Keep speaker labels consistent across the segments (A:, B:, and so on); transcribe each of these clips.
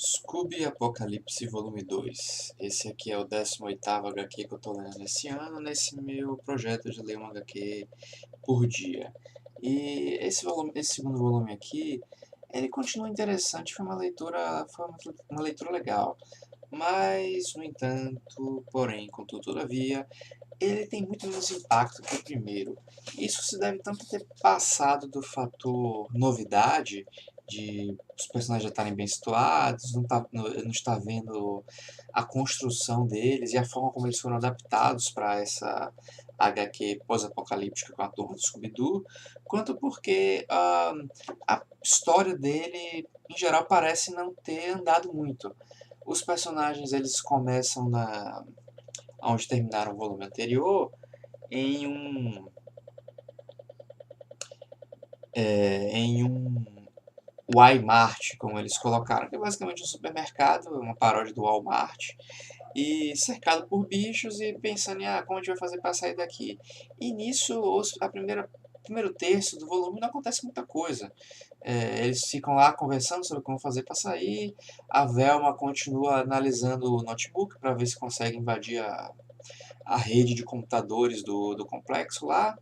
A: Scooby Apocalipse Volume 2. Esse aqui é o 18º HQ que eu tô lendo esse ano, nesse meu projeto de ler uma HQ por dia. E esse segundo volume aqui, ele continua interessante, foi uma leitura legal. Mas, no entanto, porém, contudo, todavia, ele tem muito menos impacto que o primeiro. Isso se deve tanto ter passado do fator novidade, de os personagens já estarem bem situados, não está vendo a construção deles e a forma como eles foram adaptados para essa HQ pós-apocalíptica com a turma do Scooby-Doo, quanto porque a história dele, em geral, parece não ter andado muito. Os personagens eles começam onde terminaram o volume anterior, em um Walmart, como eles colocaram, que é basicamente um supermercado, uma paródia do Walmart, e cercado por bichos e pensando em como a gente vai fazer para sair daqui. E nisso, o primeiro terço do volume não acontece muita coisa. Eles ficam lá conversando sobre como fazer para sair, a Velma continua analisando o notebook para ver se consegue invadir a rede de computadores do complexo lá,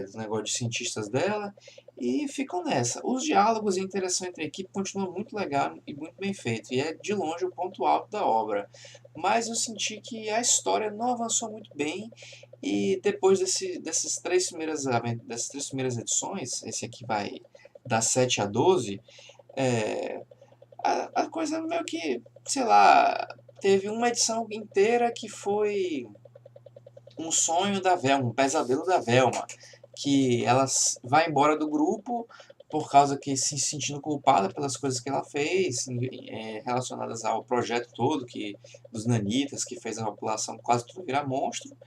A: do negócio de cientistas dela, e ficam nessa. Os diálogos e a interação entre a equipe continuam muito legal e muito bem feito, e é de longe o ponto alto da obra. Mas eu senti que a história não avançou muito bem, e depois dessas três primeiras edições, esse aqui vai da 7 a 12, é, a coisa meio que, sei lá, teve uma edição inteira que foi um sonho da Velma, um pesadelo da Velma, que ela vai embora do grupo por causa que se sentindo culpada pelas coisas que ela fez, relacionadas ao projeto todo dos nanitas, que fez a população quase toda virar monstro.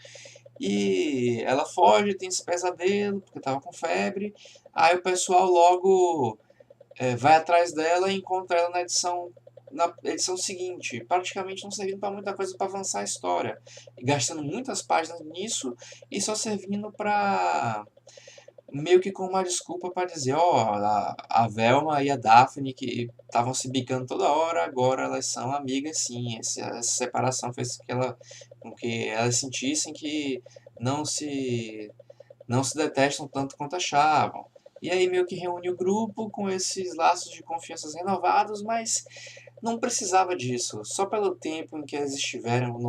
A: E ela foge, tem esse pesadelo, porque estava com febre. Aí o pessoal logo vai atrás dela e encontra ela na edição seguinte, praticamente não servindo para muita coisa para avançar a história, e gastando muitas páginas nisso e só servindo para meio que com uma desculpa para dizer, a Velma e a Daphne que estavam se bicando toda hora, agora elas são amigas sim. Essa separação fez com que elas sentissem que não se não se detestam tanto quanto achavam. E aí meio que reúne o grupo com esses laços de confianças renovados, mas não precisava disso. Só pelo tempo em que eles estiveram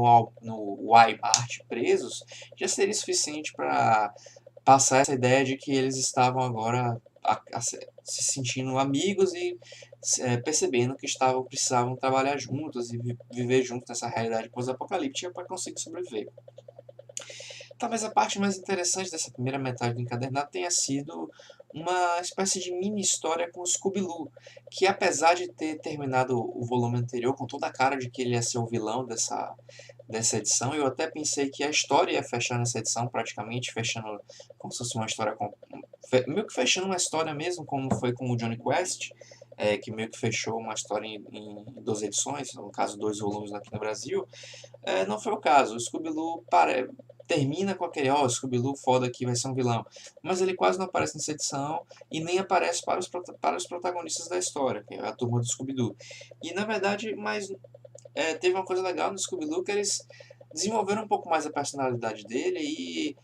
A: no Walmart presos, já seria suficiente para passar essa ideia de que eles estavam agora se sentindo amigos e percebendo que precisavam trabalhar juntos e viver juntos nessa realidade pós-apocalíptica para conseguir sobreviver. Talvez a parte mais interessante dessa primeira metade do encadernado tenha sido uma espécie de mini história com o Scooby-Doo, que apesar de ter terminado o volume anterior com toda a cara de que ele ia ser o vilão dessa edição, eu até pensei que a história ia fechar nessa edição, praticamente fechando como se fosse uma história, meio que fechando uma história mesmo, como foi com o Johnny Quest, que meio que fechou uma história em 12 edições, no caso 2 volumes aqui no Brasil. Não foi o caso. O Scooby-Doo termina com aquele, Scooby-Doo foda aqui, vai ser um vilão. Mas ele quase não aparece nessa edição e nem aparece para os protagonistas da história, que é a turma do Scooby-Doo. E na verdade, teve uma coisa legal no Scooby-Doo que eles desenvolveram um pouco mais a personalidade dele e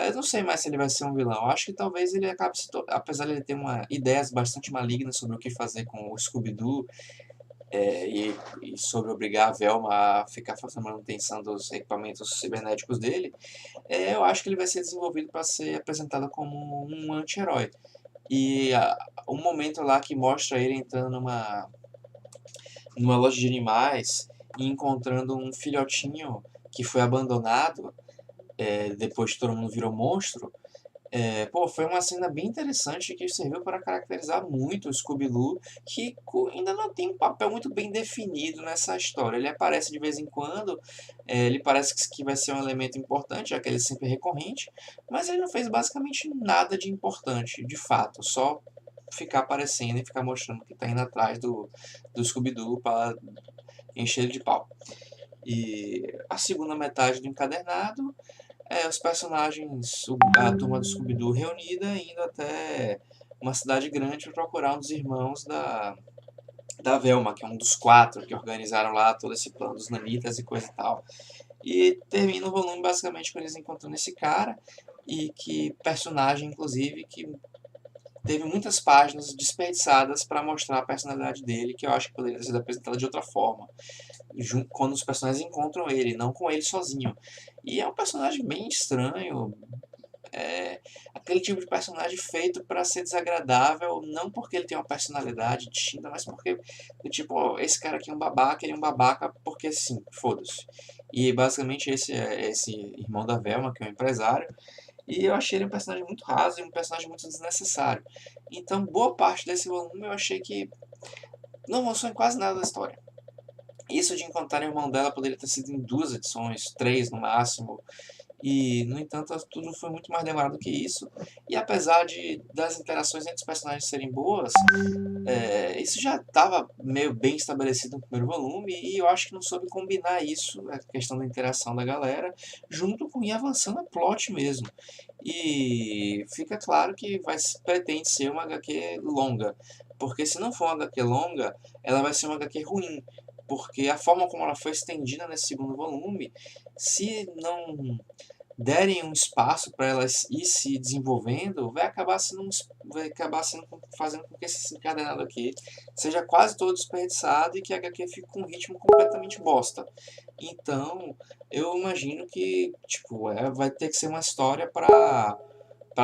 A: eu não sei mais se ele vai ser um vilão. Eu acho que talvez ele acabe apesar de ele ter ideias bastante malignas sobre o que fazer com o Scooby-Doo, e sobre obrigar a Velma a ficar fazendo manutenção dos equipamentos cibernéticos dele, eu acho que ele vai ser desenvolvido para ser apresentado como um anti-herói. E um momento lá que mostra ele entrando numa loja de animais e encontrando um filhotinho que foi abandonado, depois que todo mundo virou monstro. Foi uma cena bem interessante que serviu para caracterizar muito o Scooby-Doo, que ainda não tem um papel muito bem definido nessa história. Ele aparece de vez em quando, ele parece que vai ser um elemento importante, já que ele é sempre recorrente, mas ele não fez basicamente nada de importante, de fato, só ficar aparecendo e ficar mostrando que está indo atrás do Scooby-Doo para encher ele de pau. E a segunda metade do encadernado os personagens, a turma do Scooby-Doo reunida, indo até uma cidade grande para procurar um dos irmãos da Velma, que é um dos 4 que organizaram lá todo esse plano dos Nanitas e coisa e tal. E termina o volume basicamente com eles encontrando esse cara, e que personagem, inclusive, que teve muitas páginas desperdiçadas para mostrar a personalidade dele, que eu acho que poderia ter sido apresentada de outra forma, quando os personagens encontram ele, não com ele sozinho. E é um personagem bem estranho, é aquele tipo de personagem feito para ser desagradável, não porque ele tem uma personalidade distinta, mas porque, tipo, ó, esse cara aqui é um babaca, ele é um babaca porque sim, foda-se. E basicamente esse é esse irmão da Velma, que é um empresário, e eu achei ele um personagem muito raso e um personagem muito desnecessário. Então, boa parte desse volume eu achei que não avançou em quase nada da história. Isso de encontrar o irmão dela poderia ter sido em 2 edições, 3 no máximo, e, no entanto, tudo foi muito mais demorado que isso. E apesar das interações entre os personagens serem boas, isso já estava meio bem estabelecido no primeiro volume, e eu acho que não soube combinar isso, a questão da interação da galera, junto com ir avançando a plot mesmo. E fica claro que pretende ser uma HQ longa, porque se não for uma HQ longa, ela vai ser uma HQ ruim, porque a forma como ela foi estendida nesse segundo volume, se não derem um espaço para elas ir se desenvolvendo, vai acabar sendo fazendo com que esse encadernado aqui seja quase todo desperdiçado e que a HQ fique com um ritmo completamente bosta. Então, eu imagino que, tipo, vai ter que ser uma história para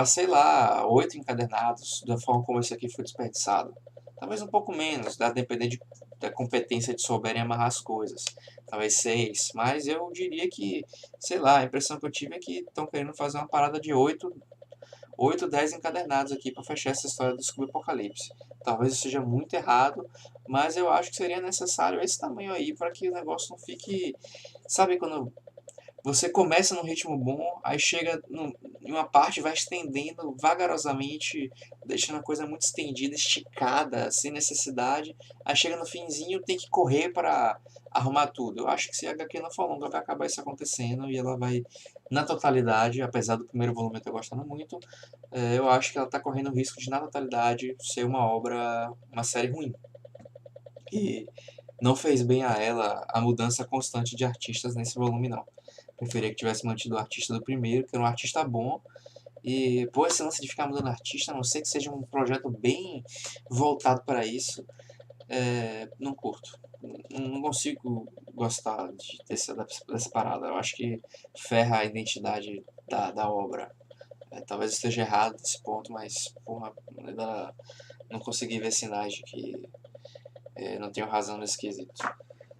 A: sei lá, 8 encadernados, da forma como esse aqui foi desperdiçado. Talvez um pouco menos, a depender da competência de souberem amarrar as coisas. Talvez 6, mas eu diria que, sei lá, a impressão que eu tive é que estão querendo fazer uma parada de 8, 10 encadernados aqui para fechar essa história do Scooby Apocalipse. Talvez isso seja muito errado, mas eu acho que seria necessário esse tamanho aí para que o negócio não fique. Sabe quando você começa num ritmo bom, aí chega em uma parte, vai estendendo vagarosamente, deixando a coisa muito estendida, esticada, sem necessidade. Aí chega no finzinho, tem que correr para arrumar tudo. Eu acho que se a HQ não for longa, vai acabar isso acontecendo e ela vai, na totalidade, apesar do primeiro volume eu ter gostado muito, eu acho que ela está correndo o risco de, na totalidade, ser uma série ruim. E não fez bem a ela a mudança constante de artistas nesse volume, não. Preferia que tivesse mantido o artista do primeiro, que era um artista bom. E, pô, esse lance de ficar mudando artista, a não ser que seja um projeto bem voltado para isso, não curto. Não consigo gostar dessa parada. Eu acho que ferra a identidade da obra. Talvez eu esteja errado nesse ponto, mas, porra, ainda não consegui ver sinais de que não tenho razão nesse quesito.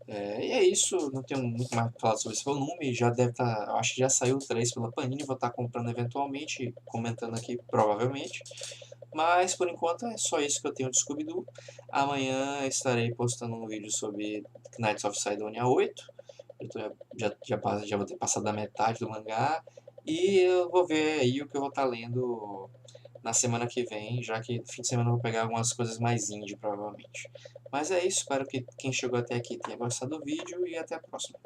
A: E é isso, não tenho muito mais para falar sobre esse volume. Já deve estar, acho que já saiu o 3 pela Panini, vou estar comprando eventualmente, comentando aqui provavelmente. Mas por enquanto é só isso que eu tenho de Scooby-Doo. Amanhã estarei postando um vídeo sobre Knights of Sidonia 8. Eu tô, já vou ter passado da metade do mangá. E eu vou ver aí o que eu vou estar lendo na semana que vem, já que fim de semana eu vou pegar algumas coisas mais indie, provavelmente. Mas é isso, espero que quem chegou até aqui tenha gostado do vídeo e até a próxima.